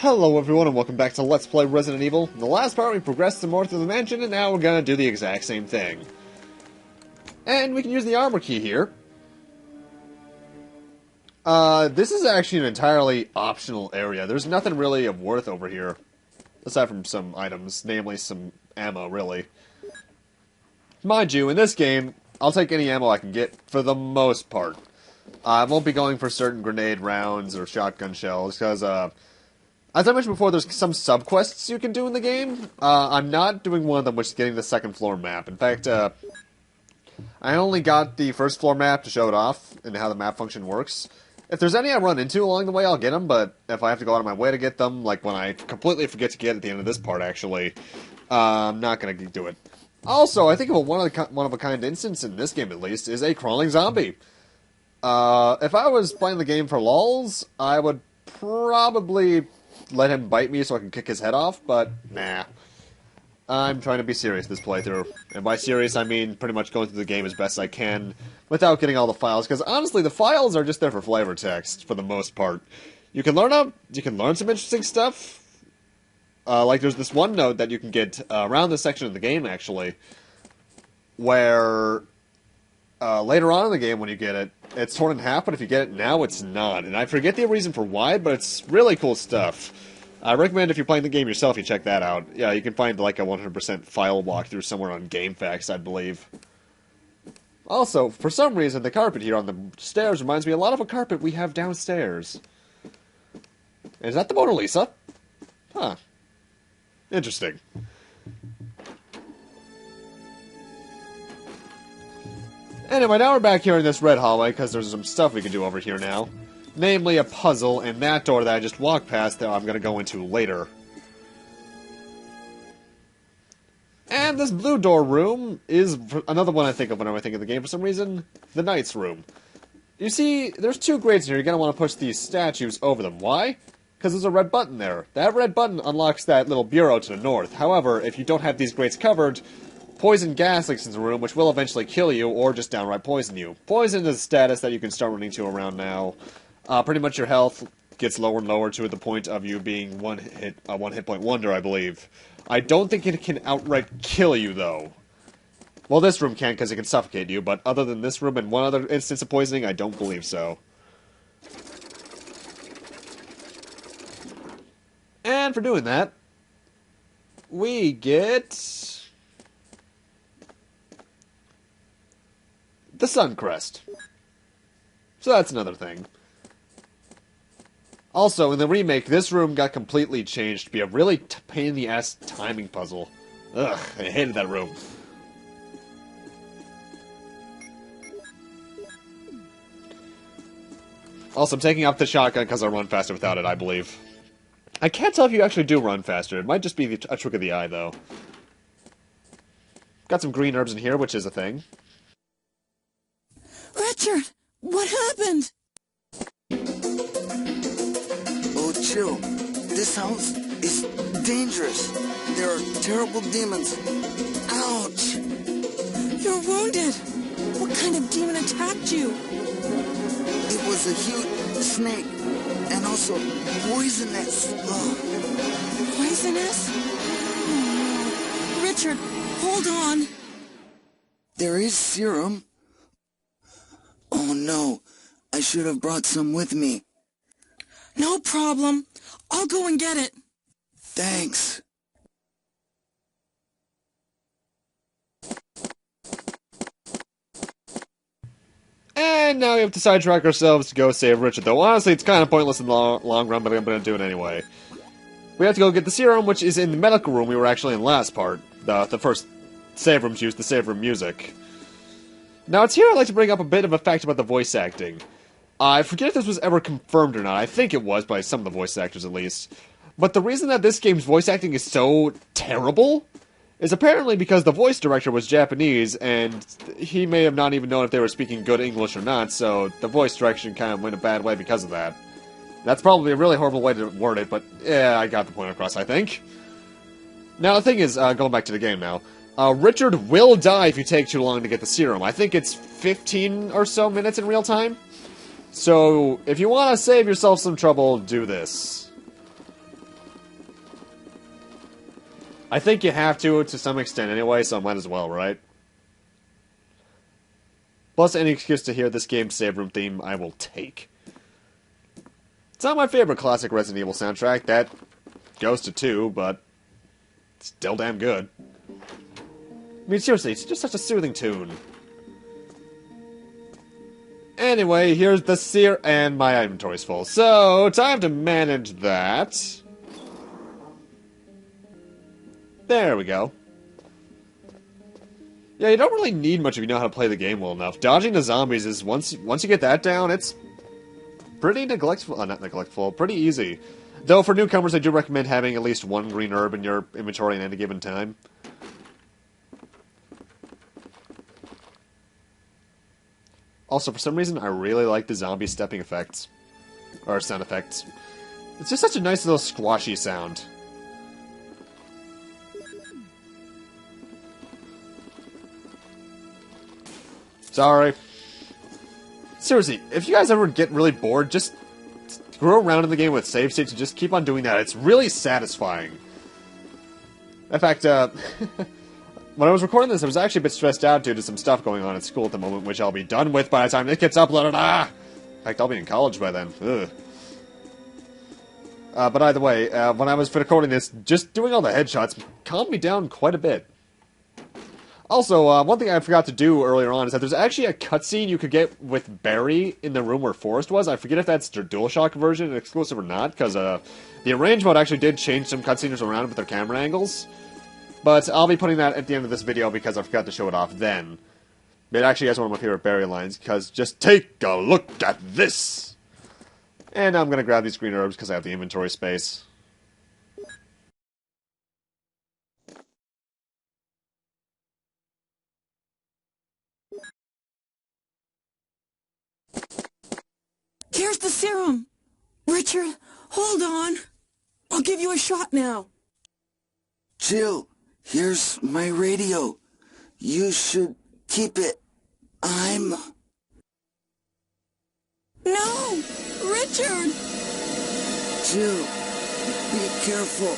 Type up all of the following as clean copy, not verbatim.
Hello everyone and welcome back to Let's Play Resident Evil. In the last part we progressed some more through the mansion and now we're gonna do the exact same thing. And we can use the armor key here. This is actually an entirely optional area. There's nothing really of worth over here. Aside from some items, namely some ammo, really. Mind you, in this game, I'll take any ammo I can get for the most part. I won't be going for certain grenade rounds or shotgun shells, because, as I mentioned before, there's some sub-quests you can do in the game. I'm not doing one of them, which is getting the second floor map. In fact, I only got the first floor map to show it off, and how the map function works. If there's any I run into along the way, I'll get them, but if I have to go out of my way to get them, like when I completely forget to get at the end of this part, actually, I'm not going to do it. Also, I think of a one-of-a-kind instance, in this game at least, is a crawling zombie. If I was playing the game for lulz, I would probably let him bite me so I can kick his head off, but nah. I'm trying to be serious this playthrough. And by serious, I mean pretty much going through the game as best I can without getting all the files, because honestly, the files are just there for flavor text, for the most part. You can learn some interesting stuff. Like there's this one note that you can get around this section of the game, actually, where later on in the game when you get it, it's torn in half, but if you get it now, it's not. And I forget the reason for why, but it's really cool stuff. I recommend if you're playing the game yourself, you check that out. Yeah, you can find like a 100% file walkthrough somewhere on GameFAQs, I believe. Also, for some reason, the carpet here on the stairs reminds me a lot of a carpet we have downstairs. Is that the Mona Lisa? Huh. Interesting. Anyway, now we're back here in this red hallway, because there's some stuff we can do over here now. Namely, a puzzle, and that door that I just walked past that I'm going to go into later. And this blue door room is another one I think of whenever I think of the game for some reason. The Knight's Room. You see, there's two grates in here. You're going to want to push these statues over them. Why? Because there's a red button there. That red button unlocks that little bureau to the north. However, if you don't have these grates covered, poison gas leaks into the room, which will eventually kill you, or just downright poison you. Poison is a status that you can start running to around now. Pretty much your health gets lower and lower to the point of you being one hit point wonder, I believe. I don't think it can outright kill you, though. Well, this room can, because it can suffocate you, but other than this room and one other instance of poisoning, I don't believe so. And for doing that, we get the Sun Crest. So that's another thing. Also, in the remake, this room got completely changed to be a really pain-in-the-ass timing puzzle. Ugh, I hated that room. Also, I'm taking up the shotgun because I run faster without it, I believe. I can't tell if you actually do run faster. It might just be a trick of the eye, though. Got some green herbs in here, which is a thing. Richard, what happened? Oh, chill. This house is dangerous. There are terrible demons. Ouch! You're wounded. What kind of demon attacked you? It was a huge snake. And also poisonous. Ugh. Poisonous? Oh, no. Richard, hold on. There is serum. Oh no, I should have brought some with me. No problem. I'll go and get it. Thanks. And now we have to sidetrack ourselves to go save Richard, though honestly it's kind of pointless in the long run, but I'm going to do it anyway. We have to go get the serum, which is in the medical room we were actually in last part. The first save rooms used the save room music. Now it's here I'd like to bring up a bit of a fact about the voice acting. I forget if this was ever confirmed or not. I think it was, by some of the voice actors at least. But the reason that this game's voice acting is so terrible is apparently because the voice director was Japanese, and he may have not even known if they were speaking good English or not, so the voice direction kind of went a bad way because of that. That's probably a really horrible way to word it, but yeah, I got the point across, I think. Now, the thing is, going back to the game now, Richard will die if you take too long to get the serum. I think it's 15 or so minutes in real time. So, if you want to save yourself some trouble, do this. I think you have to some extent anyway, so I might as well, right? Plus, any excuse to hear this game's save room theme, I will take. It's not my favorite classic Resident Evil soundtrack. That goes to 2, but it's still damn good. I mean, seriously, it's just such a soothing tune. Anyway, here's the seer, and my inventory's full. So, time to manage that. There we go. Yeah, you don't really need much if you know how to play the game well enough. Dodging the zombies is, once you get that down, it's pretty neglectful, not neglectful, pretty easy. Though for newcomers, I do recommend having at least one green herb in your inventory at any given time. Also, for some reason, I really like the zombie stepping effects. Or sound effects. It's just such a nice little squashy sound. Sorry. Seriously, if you guys ever get really bored, just screw around in the game with save states and just keep on doing that. It's really satisfying. In fact, when I was recording this, I was actually a bit stressed out due to some stuff going on at school at the moment, which I'll be done with by the time this gets uploaded. In fact, I'll be in college by then. Ugh. But either way, when I was recording this, just doing all the headshots calmed me down quite a bit. Also, one thing I forgot to do earlier on is that there's actually a cutscene you could get with Barry in the room where Forrest was. I forget if that's their DualShock version exclusive or not, because the Arrange mode actually did change some cutscenes around with their camera angles. But I'll be putting that at the end of this video because I forgot to show it off then. It actually has one of my favorite Barry lines, because just take a look at this! And I'm going to grab these green herbs because I have the inventory space. Here's the serum. Richard, hold on. I'll give you a shot now. Jill, here's my radio. You should keep it. I'm... No! Richard! Jill, be careful.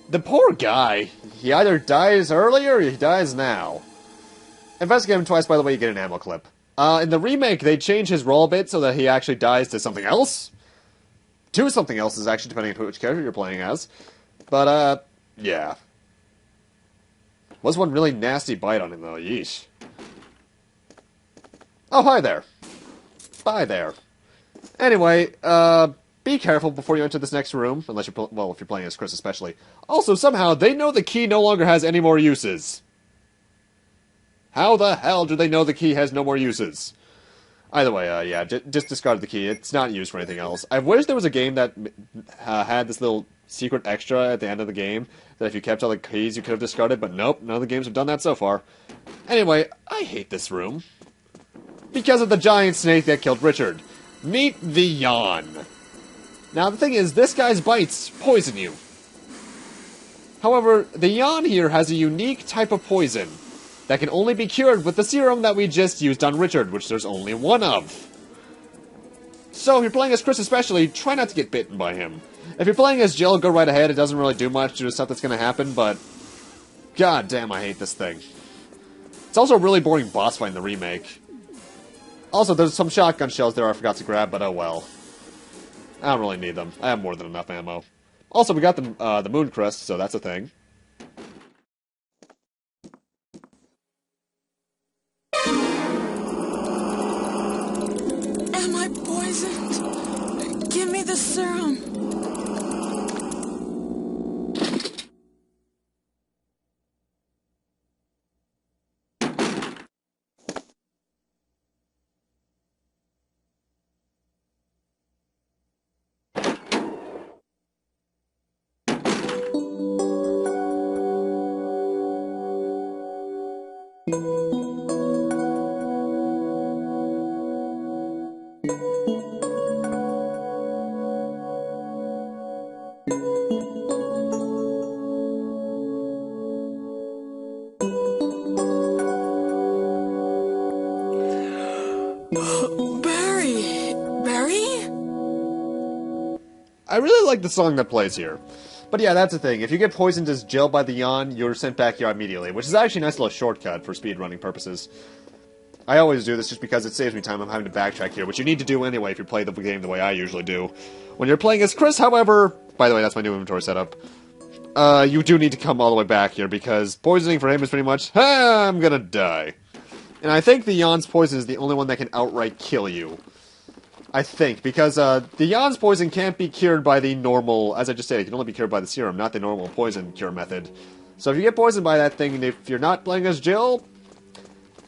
The poor guy. He either dies early or he dies now. Investigate him twice, by the way, you get an ammo clip. In the remake, they changed his role a bit so that he actually dies to something else. To something else, is actually depending on which character you're playing as. But, yeah. Was one really nasty bite on him, though. Yeesh. Oh, hi there. Bye there. Anyway, be careful before you enter this next room, unless you're, well, if you're playing as Chris especially. Also, somehow, they know the key no longer has any more uses. How the hell do they know the key has no more uses? Either way, yeah, just discard the key. It's not used for anything else. I wish there was a game that had this little secret extra at the end of the game, that if you kept all the keys you could have discarded, but nope, none of the games have done that so far. Anyway, I hate this room. Because of the giant snake that killed Richard. Meet the Yawn. Now, the thing is, this guy's bites poison you. However, the Yawn here has a unique type of poison that can only be cured with the serum that we just used on Richard, which there's only one of. So, if you're playing as Chris especially, try not to get bitten by him. If you're playing as Jill, go right ahead. It doesn't really do much due to stuff that's going to happen, but... God damn, I hate this thing. It's also a really boring boss fight in the remake. Also, there's some shotgun shells there I forgot to grab, but oh well. I don't really need them. I have more than enough ammo. Also, we got the Moon Crest, so that's a thing. Am I poisoned? Give me the serum. Barry! Barry? I really like the song that plays here. But yeah, that's the thing. If you get poisoned as Jill by the Yawn, you're sent back here immediately, which is actually a nice little shortcut for speedrunning purposes. I always do this just because it saves me time. I'm having to backtrack here, which you need to do anyway if you play the game the way I usually do. When you're playing as Chris, however... By the way, that's my new inventory setup. You do need to come all the way back here, because poisoning for him is pretty much, I'm gonna die. And I think the Yawn's poison is the only one that can outright kill you. I think, because the Yawn's poison can't be cured by the normal, as I just said, it can only be cured by the serum, not the normal poison cure method. So if you get poisoned by that thing, and if you're not playing as Jill,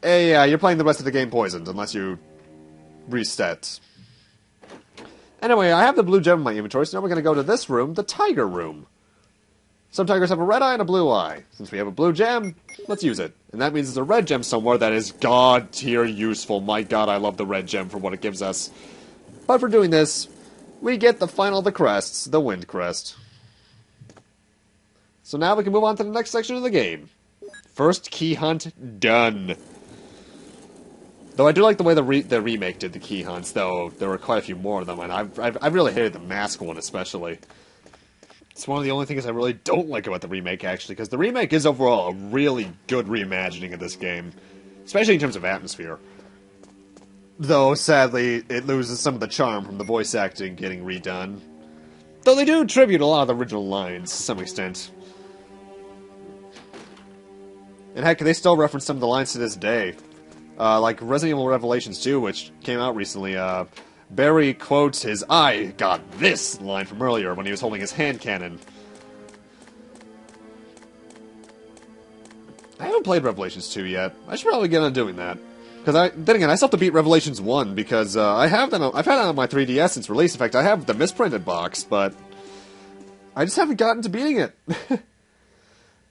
hey, you're playing the rest of the game poisoned, unless you reset. Anyway, I have the blue gem in my inventory, so now we're going to go to this room, the tiger room. Some tigers have a red eye and a blue eye. Since we have a blue gem, let's use it. And that means there's a red gem somewhere that is god-tier useful. My god, I love the red gem for what it gives us. But for doing this, we get the final of the crests, the wind crest. So now we can move on to the next section of the game. First key hunt done. Though I do like the way the remake did the key hunts, though there were quite a few more of them, and I really hated the mask one especially. It's one of the only things I really don't like about the remake, actually, because the remake is overall a really good reimagining of this game, especially in terms of atmosphere. Though, sadly, it loses some of the charm from the voice acting getting redone. Though they do tribute a lot of the original lines, to some extent. And heck, they still reference some of the lines to this day. Like Resident Evil Revelations 2, which came out recently, Barry quotes his "I got this" line from earlier when he was holding his hand cannon. I haven't played Revelations 2 yet. I should probably get on doing that. Because then again, I still have to beat Revelations 1, because I've had that on my 3DS since release. In fact, I have the misprinted box, but I just haven't gotten to beating it.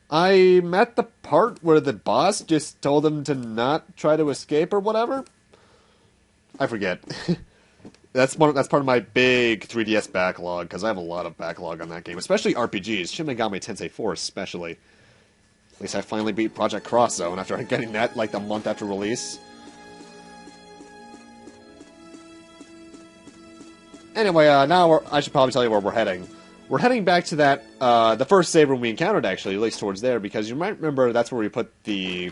I'm at the part where the boss just told him to not try to escape or whatever. I forget. That's part of my big 3DS backlog, because I have a lot of backlog on that game, especially RPGs. Shin Megami Tensei 4 especially. At least I finally beat Project Cross Zone after getting that like a month after release. Anyway, now I should probably tell you where we're heading. We're heading back to that, the first save room we encountered, actually, at least towards there, because you might remember that's where we put the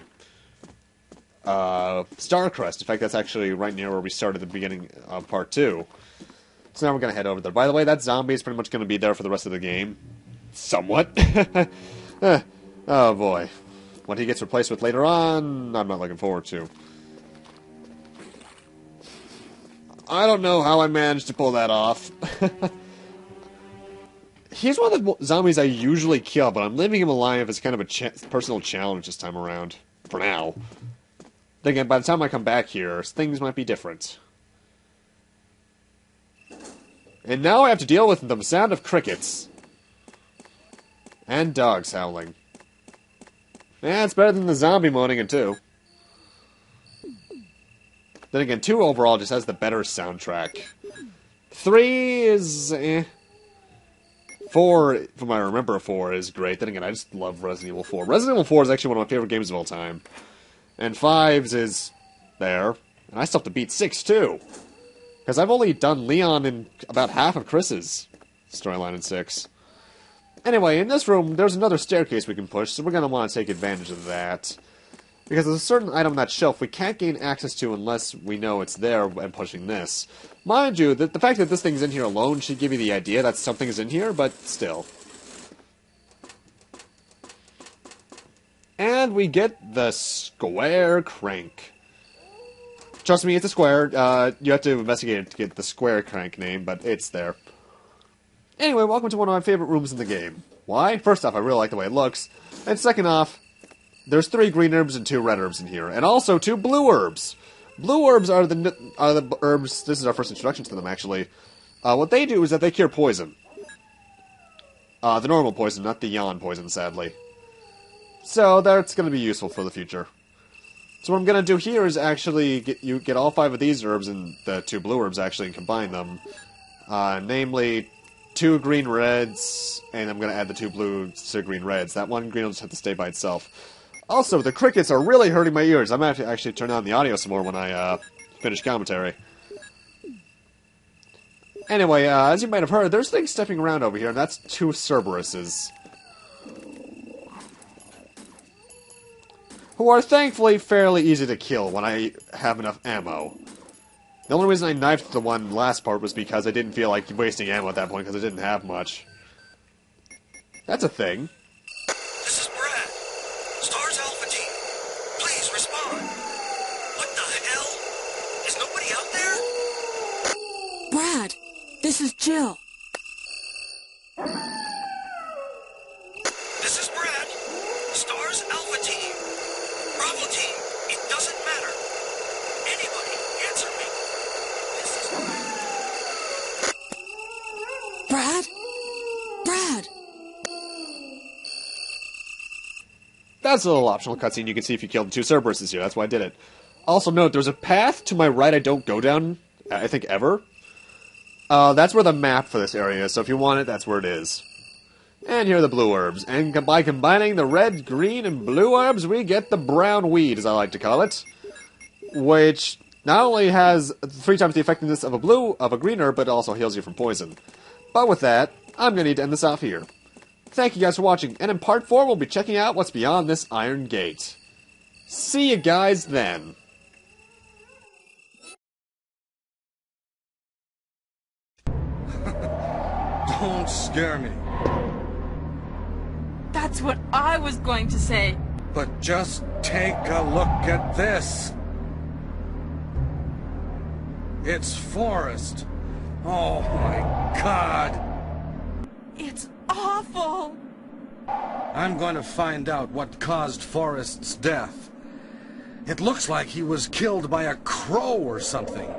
Star Crest. In fact, that's actually right near where we started the beginning of Part 2. So now we're going to head over there. By the way, that zombie is pretty much going to be there for the rest of the game. Somewhat. Oh boy. What he gets replaced with later on, I'm not looking forward to. I don't know how I managed to pull that off. He's one of the zombies I usually kill, but I'm leaving him alive as kind of a personal challenge this time around. For now. Then again, by the time I come back here, things might be different. And now I have to deal with the sound of crickets. And dogs howling. Yeah, it's better than the zombie moaning in 2. Then again, 2 overall just has the better soundtrack. 3 is... 4, from what I remember, 4 is great. Then again, I just love Resident Evil 4. Resident Evil 4 is actually one of my favorite games of all time. And 5's is there. And I still have to beat 6, too. Because I've only done Leon in about half of Chris's storyline in 6. Anyway, in this room, there's another staircase we can push, so we're going to want to take advantage of that. Because there's a certain item on that shelf we can't gain access to unless we know it's there and pushing this. Mind you, the fact that this thing's in here alone should give you the idea that something is in here, but still. And we get the square crank. Trust me, it's a square. You have to investigate it to get the square crank name, but it's there. Anyway, welcome to one of my favorite rooms in the game. Why? First off, I really like the way it looks. And second off, there's 3 green herbs and 2 red herbs in here. And also 2 blue herbs. Blue herbs are the herbs... This is our first introduction to them, actually. What they do is that they cure poison. The normal poison, not the Yawn poison, sadly. So that's going to be useful for the future. So what I'm going to do here is actually get all 5 of these herbs and the 2 blue herbs, actually, and combine them. Namely... 2 green reds, and I'm going to add the 2 blue to green reds. That one green will just have to stay by itself. Also, the crickets are really hurting my ears. I'm going to have to actually turn on the audio some more when I finish commentary. Anyway, as you might have heard, there's things stepping around over here, and that's 2 Cerberuses. Who are thankfully fairly easy to kill when I have enough ammo. The only reason I knifed the one last part was because I didn't feel like wasting ammo at that point, because I didn't have much. That's a thing. This is Brad. Stars Alpha Team. Please respond. What the hell? Is nobody out there? Brad, this is Jill. This is Brad. Stars Alpha Team. Bravo Team. It doesn't matter. Anybody, answer me. This is Brad? Brad! That's a little optional cutscene you can see if you kill the 2 Cerberuses here, that's why I did it. Also note, there's a path to my right I don't go down, I think ever. That's where the map for this area is, so if you want it, that's where it is. And here are the blue herbs, and by combining the red, green, and blue herbs, we get the brown weed, as I like to call it. Which not only has 3 times the effectiveness of a green herb, but it also heals you from poison. But with that, I'm gonna need to end this off here. Thank you guys for watching, and in part 4 we'll be checking out what's beyond this iron gate. See you guys then. Don't scare me, That's what I was going to say. but just take a look at this. It's Forrest. Oh my God. It's awful. I'm going to find out what caused Forrest's death. It looks like he was killed by a crow or something.